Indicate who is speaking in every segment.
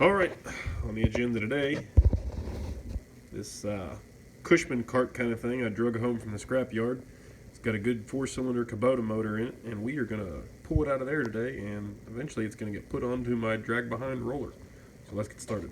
Speaker 1: Alright, on the agenda today, this Cushman cart kind of thing I drug home from the scrapyard. It's got a good 4-cylinder Kubota motor in it, and we are going to pull it out of there today, and eventually it's going to get put onto my drag behind roller. So let's get started.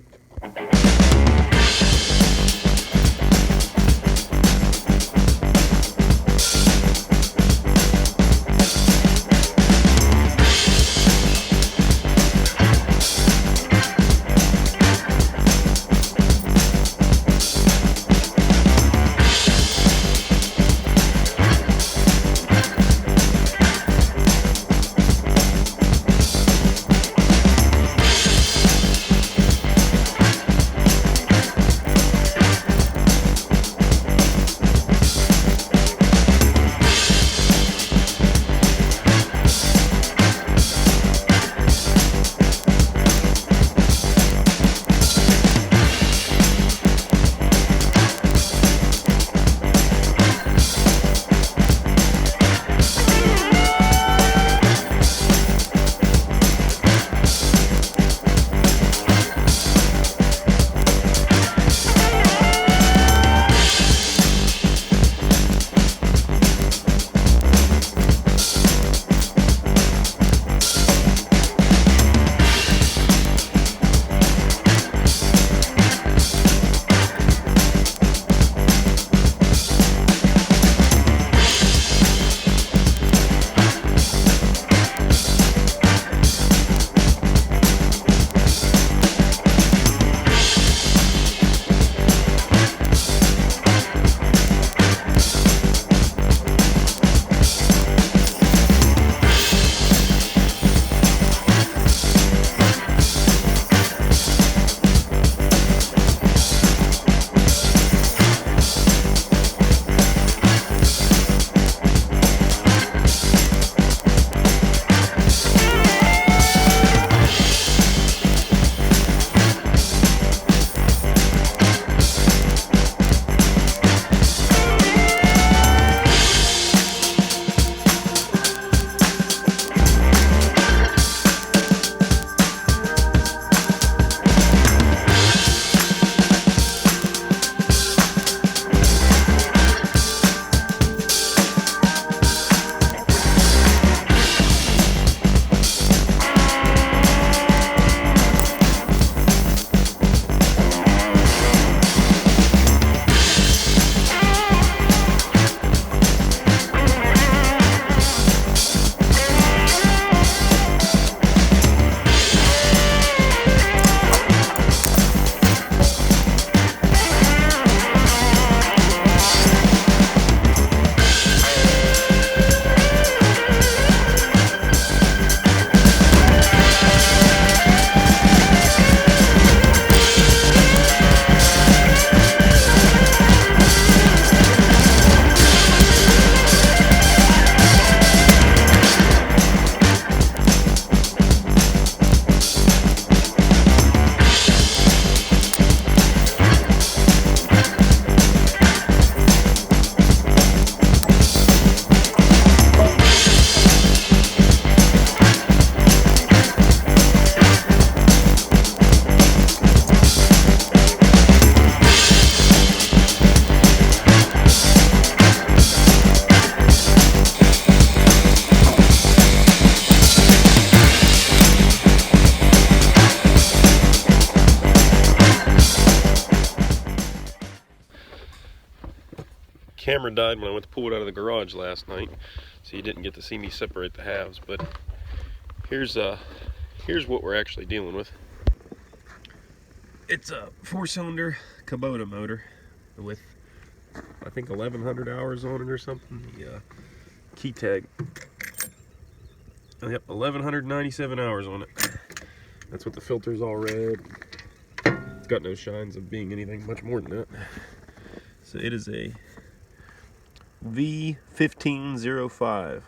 Speaker 1: Camera died when I went to pull it out of the garage last night, so you didn't get to see me separate the halves, but here's what we're actually dealing with. It's a 4-cylinder Kubota motor with, I think, 1,100 hours on it or something. The key tag, yep, 1,197 hours on it. That's what the filter's all red. It's got no shines of being anything much more than that. So it is a V1505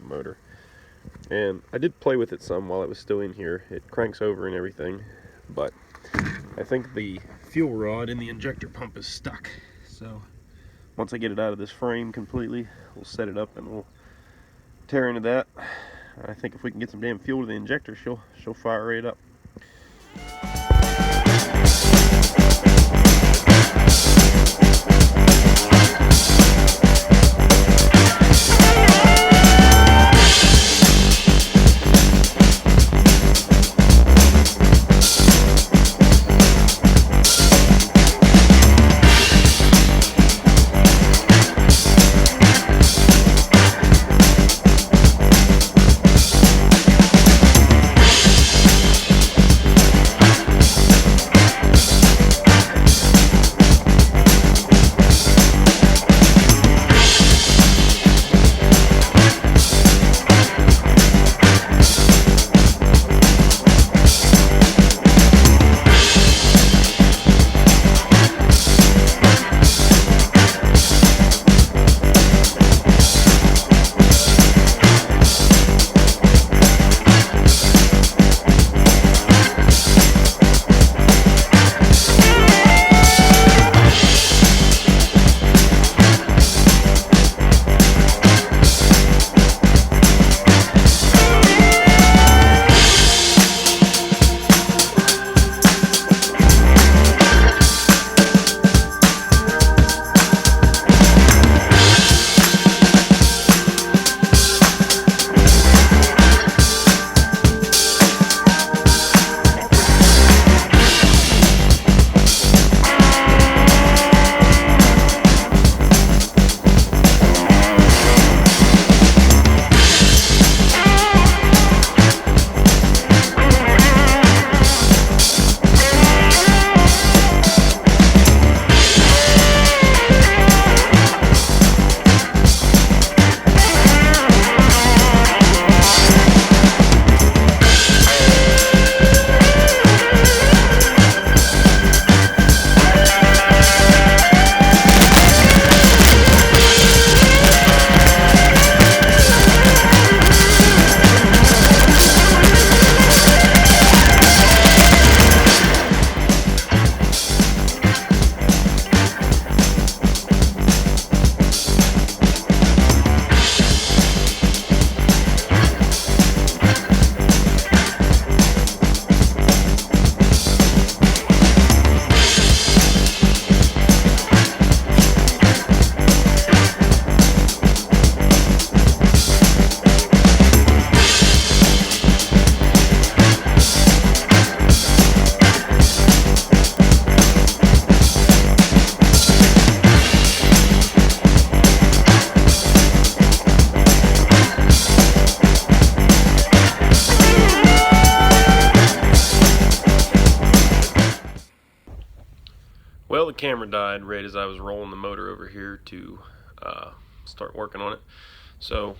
Speaker 1: motor, and I did play with it some while it was still in here. It cranks over and everything, but I think the fuel rod in the injector pump is stuck. So once I get it out of this frame completely, we'll set it up and we'll tear into that. I think if we can get some damn fuel to the injector, she'll fire right up. camera died right as I was rolling the motor over here to start working on it. So,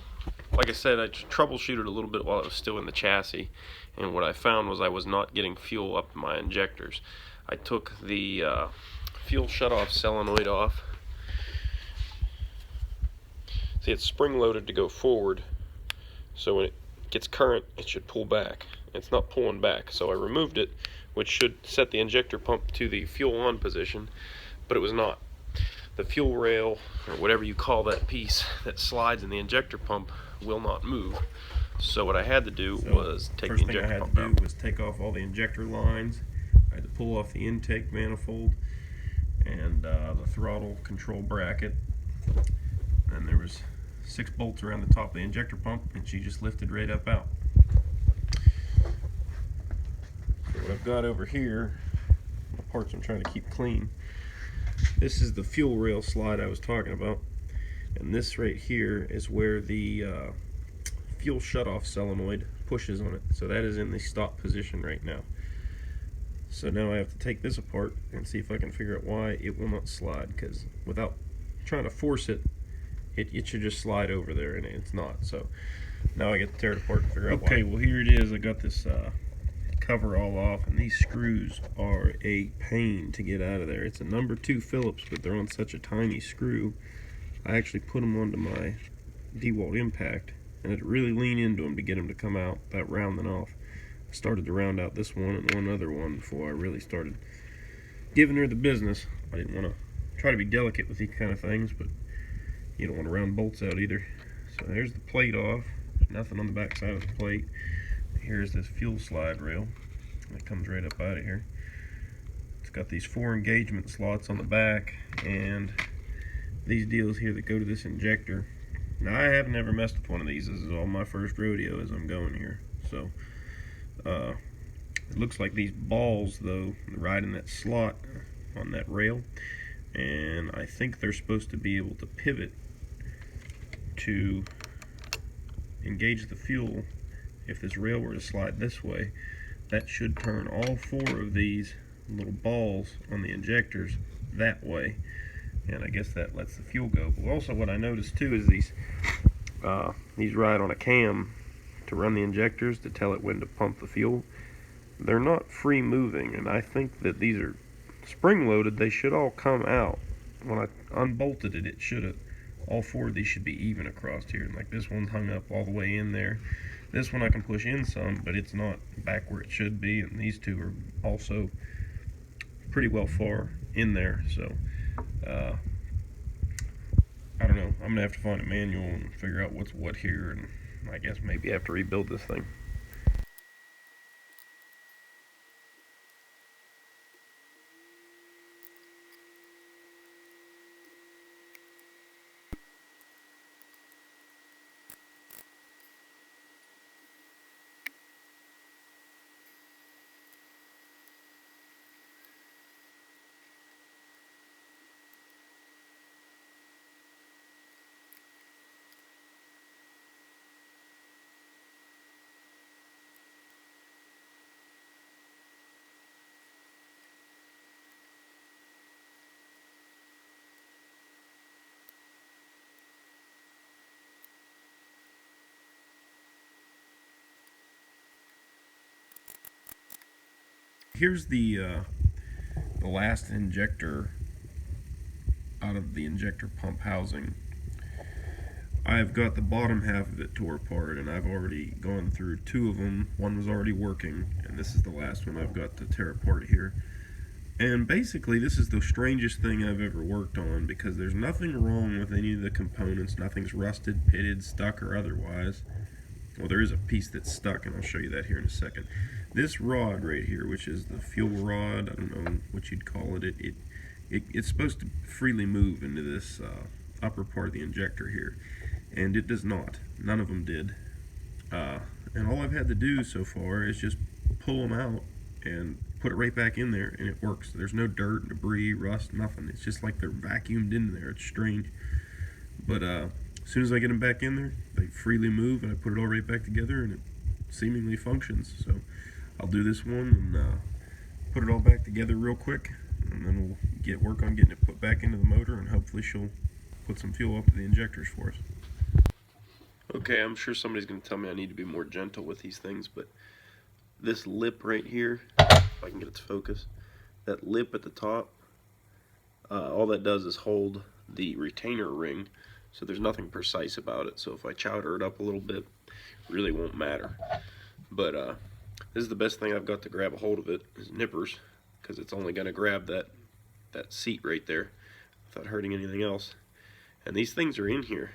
Speaker 1: like I said, I troubleshooted a little bit while it was still in the chassis, and what I found was I was not getting fuel up to my injectors. I took the fuel shutoff solenoid off. See, it's spring-loaded to go forward, so when it gets current, it should pull back. It's not pulling back, so I removed it, which should set the injector pump to the fuel on position, but it was not. The fuel rail, or whatever you call that piece that slides in the injector pump, will not move. So what I had to do was take the injector pump out. First thing I had to do was take off all the injector lines. I had to pull off the intake manifold and the throttle control bracket. And there was 6 bolts around the top of the injector pump, and she just lifted right up out. So what I've got over here, the parts I'm trying to keep clean, this is the fuel rail slide I was talking about, and this right here is where the fuel shutoff solenoid pushes on it. So that is in the stop position right now. So now I have to take this apart and see if I can figure out why it will not slide, because without trying to force it, it should just slide over there, and it's not. So now I get to tear it apart and figure out why. Okay, well here it is. I got this cover all off, and these screws are a pain to get out of there. It's a number 2 Phillips, but they're on such a tiny screw. I actually put them onto my DeWalt impact, and I had to really lean into them to get them to come out without rounding off. I started to round out this one and one other one before I really started giving her the business. I didn't want to try to be delicate with these kind of things, but you don't want to round bolts out either. So there's the plate off. There's nothing on the back side of the plate. Here's this fuel slide rail that comes right up out of here. It's got these 4 engagement slots on the back, and these deals here that go to this injector. Now I have never messed with one of these. This is all my first rodeo as I'm going here. So it looks like these balls though ride in that slot on that rail, and I think they're supposed to be able to pivot to engage the fuel. If this rail were to slide this way, that should turn all 4 of these little balls on the injectors that way, and I guess that lets the fuel go. But also what I noticed too is these ride on a cam to run the injectors to tell it when to pump the fuel. They're not free moving, and I think that these are spring loaded. They should all come out. When I unbolted it, it should have, all 4 of these should be even across here, and like this one's hung up all the way in there. This one I can push in some, but it's not back where it should be, and these 2 are also pretty well far in there. So I don't know, I'm gonna have to find a manual and figure out what's what here, and I guess maybe have to rebuild this thing. Here's the last injector out of the injector pump housing. I've got the bottom half of it tore apart, and I've already gone through 2 of them. One was already working, and this is the last one I've got to tear apart here. And basically this is the strangest thing I've ever worked on, because there's nothing wrong with any of the components. Nothing's rusted, pitted, stuck, or otherwise. Well, there is a piece that's stuck, and I'll show you that here in a second. This rod right here, which is the fuel rod, I don't know what you'd call it, it's supposed to freely move into this upper part of the injector here, and it does not. None of them did. And all I've had to do so far is just pull them out and put it right back in there, and it works. There's no dirt, debris, rust, nothing. It's just like they're vacuumed in there. It's strange. But as soon as I get them back in there, they freely move, and I put it all right back together, and it seemingly functions. So I'll do this one and put it all back together real quick, and then we'll get work on getting it put back into the motor, and hopefully she'll put some fuel up to the injectors for us. Okay, I'm sure somebody's going to tell me I need to be more gentle with these things, but this lip right here, if I can get its focus, that lip at the top, all that does is hold the retainer ring, so there's nothing precise about it. So if I chowder it up a little bit, it really won't matter. But this is the best thing I've got to grab a hold of it, is nippers, because it's only going to grab that seat right there without hurting anything else. And these things are in here,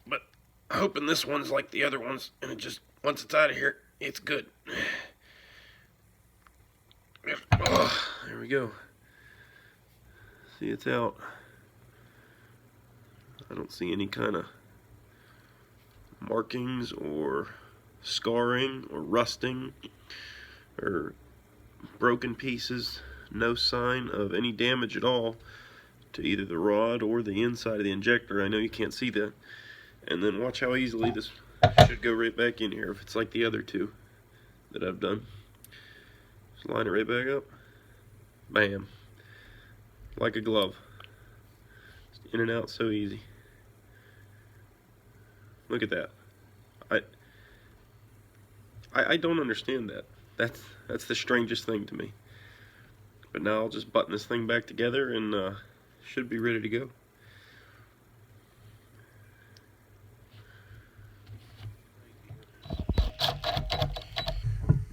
Speaker 1: but I'm hoping this one's like the other ones, and it just, once it's out of here, it's good. Oh, there we go. See, it's out. I don't see any kind of markings or scarring or rusting or broken pieces. No sign of any damage at all to either the rod or the inside of the injector. I know you can't see that. And then watch how easily this should go right back in here if it's like the other two that I've done. Just line it right back up. Bam. Like a glove. Just in and out so easy. Look at that. I don't understand that. That's the strangest thing to me. But now I'll just button this thing back together and should be ready to go.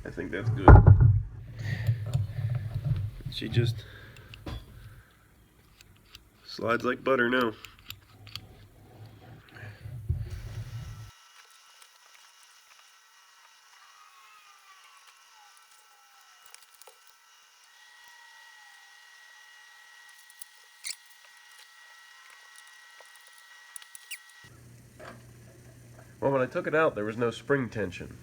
Speaker 1: I think that's good. She just slides like butter now. Well, when I took it out, there was no spring tension.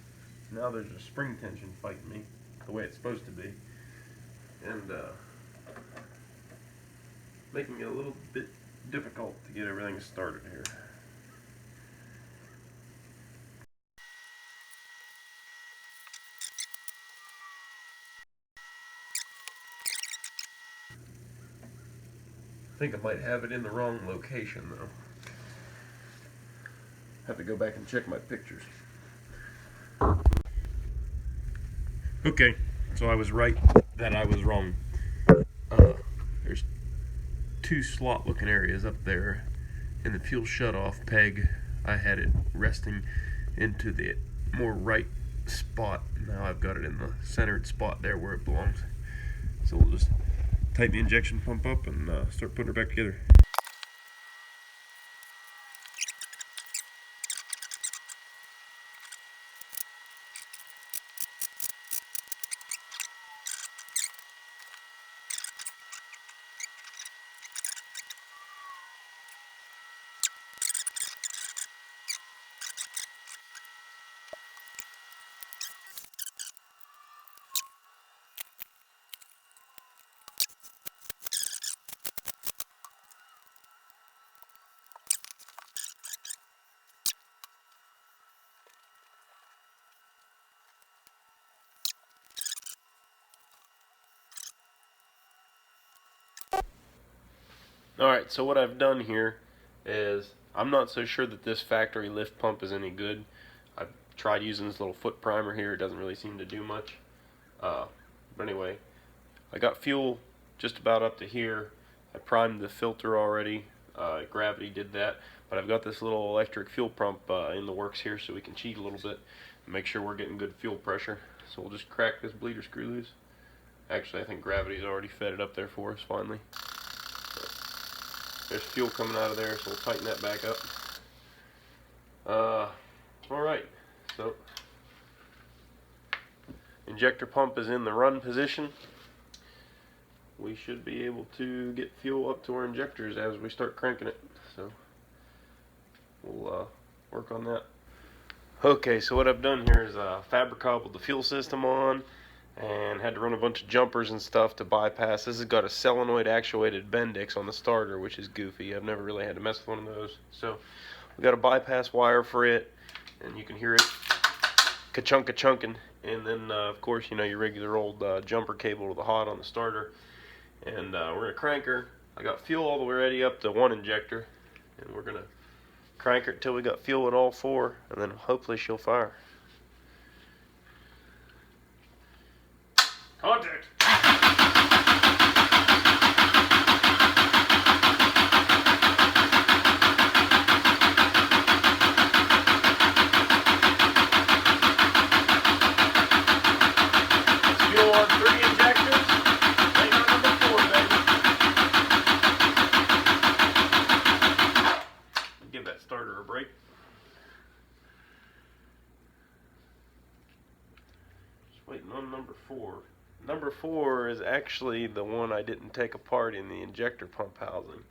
Speaker 1: Now there's a spring tension fighting me, the way it's supposed to be. And making it a little bit difficult to get everything started here. I think I might have it in the wrong location though. Have to go back and check my pictures. Okay, so I was right that I was wrong. There's two slot looking areas up there in the fuel shutoff peg. I had it resting into the more right spot. Now I've got it in the centered spot there where it belongs. So we'll just tighten the injection pump up and start putting her back together. Alright, so what I've done here is, I'm not so sure that this factory lift pump is any good. I've tried using this little foot primer here, it doesn't really seem to do much. But anyway, I got fuel just about up to here. I primed the filter already, Gravity did that, but I've got this little electric fuel pump in the works here so we can cheat a little bit and make sure we're getting good fuel pressure. So we'll just crack this bleeder screw loose. Actually, I think Gravity's already fed it up there for us finally. There's fuel coming out of there, so we'll tighten that back up. Alright, so injector pump is in the run position. We should be able to get fuel up to our injectors as we start cranking it. So we'll work on that. Okay, so what I've done here is fabric cobbled the fuel system on and had to run a bunch of jumpers and stuff to bypass. This has got a solenoid actuated Bendix on the starter, which is goofy. I've never really had to mess with one of those. So we got a bypass wire for it, and you can hear it ka-chunking, and then of course your regular old jumper cable to the hot on the starter, and we're gonna crank her. I got fuel all the way ready up to 1 injector, and we're gonna crank her till we got fuel in all 4, and then hopefully she'll fire. Contact! Fuel on 3 injectors. Lane on number 4, baby. Give that starter a break. Just waiting on number 4. Number 4 is actually the one I didn't take apart in the injector pump housing,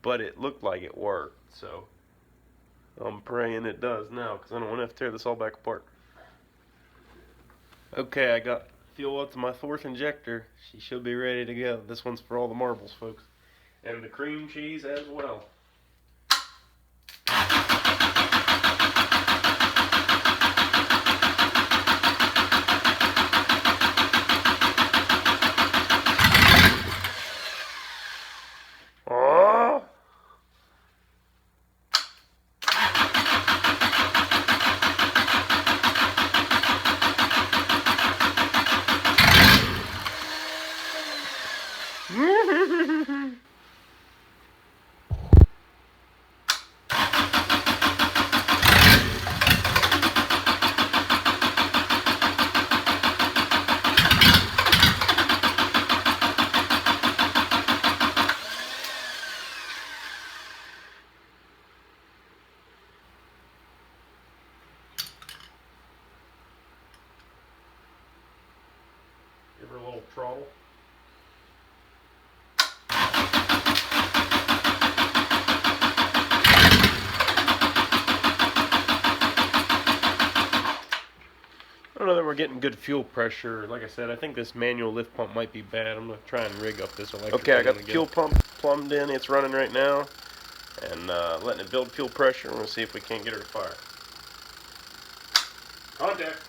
Speaker 1: but it looked like it worked, so I'm praying it does now, because I don't want to have to tear this all back apart. Okay, I got fuel up to my 4th injector. She should be ready to go. This one's for all the marbles, folks, and the cream cheese as well. Give her a little throttle. I don't know that we're getting good fuel pressure. Like I said, I think this manual lift pump might be bad. I'm going to try and rig up this electric. Okay, I got the fuel pump plumbed in. It's running right now. And letting it build fuel pressure. We're going to see if we can't get her to fire. Contact.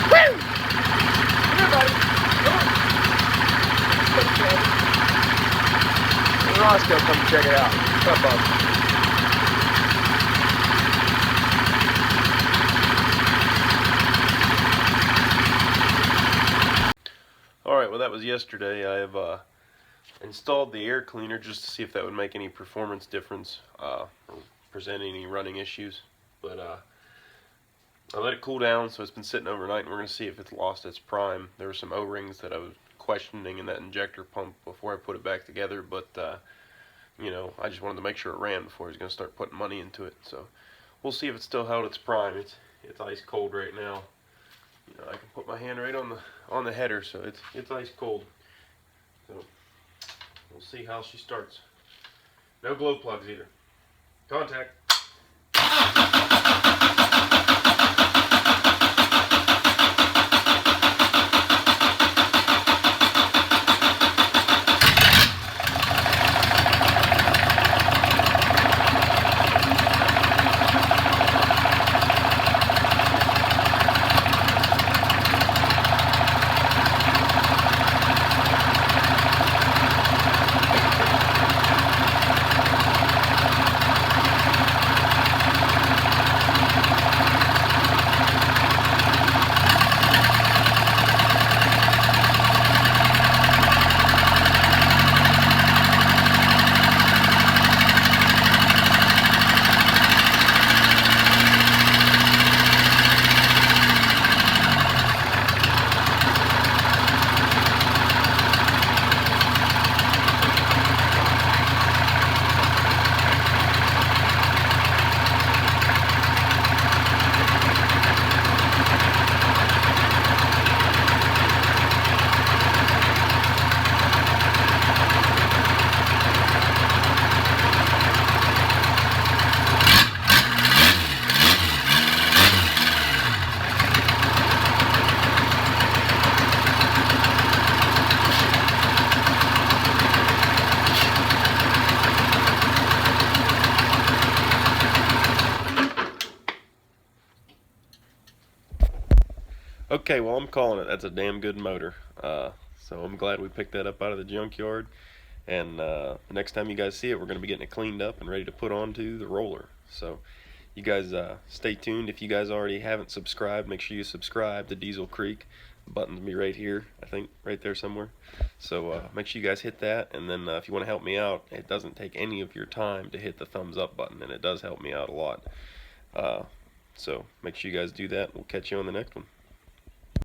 Speaker 1: Woo! Come here, buddy. Come on. Roscoe, come check it out. What's up, bud? Alright, well that was yesterday. I have installed the air cleaner just to see if that would make any performance difference or present any running issues. But I let it cool down, so it's been sitting overnight, and we're going to see if it's lost its prime. There were some O-rings that I was questioning in that injector pump before I put it back together, but you know, I just wanted to make sure it ran before I was going to start putting money into it. So we'll see if it's still held its prime. It's ice cold right now. You know, I can put my hand right on the header, so it's ice cold. So we'll see how she starts. No glow plugs either. Contact. Okay, well, I'm calling it. That's a damn good motor. So I'm glad we picked that up out of the junkyard. And next time you guys see it, we're going to be getting it cleaned up and ready to put onto the roller. So you guys stay tuned. If you guys already haven't subscribed, make sure you subscribe to Diesel Creek. The button's be right here, I think, right there somewhere. So make sure you guys hit that. And then if you want to help me out, it doesn't take any of your time to hit the thumbs up button, and it does help me out a lot. So make sure you guys do that. We'll catch you on the next one.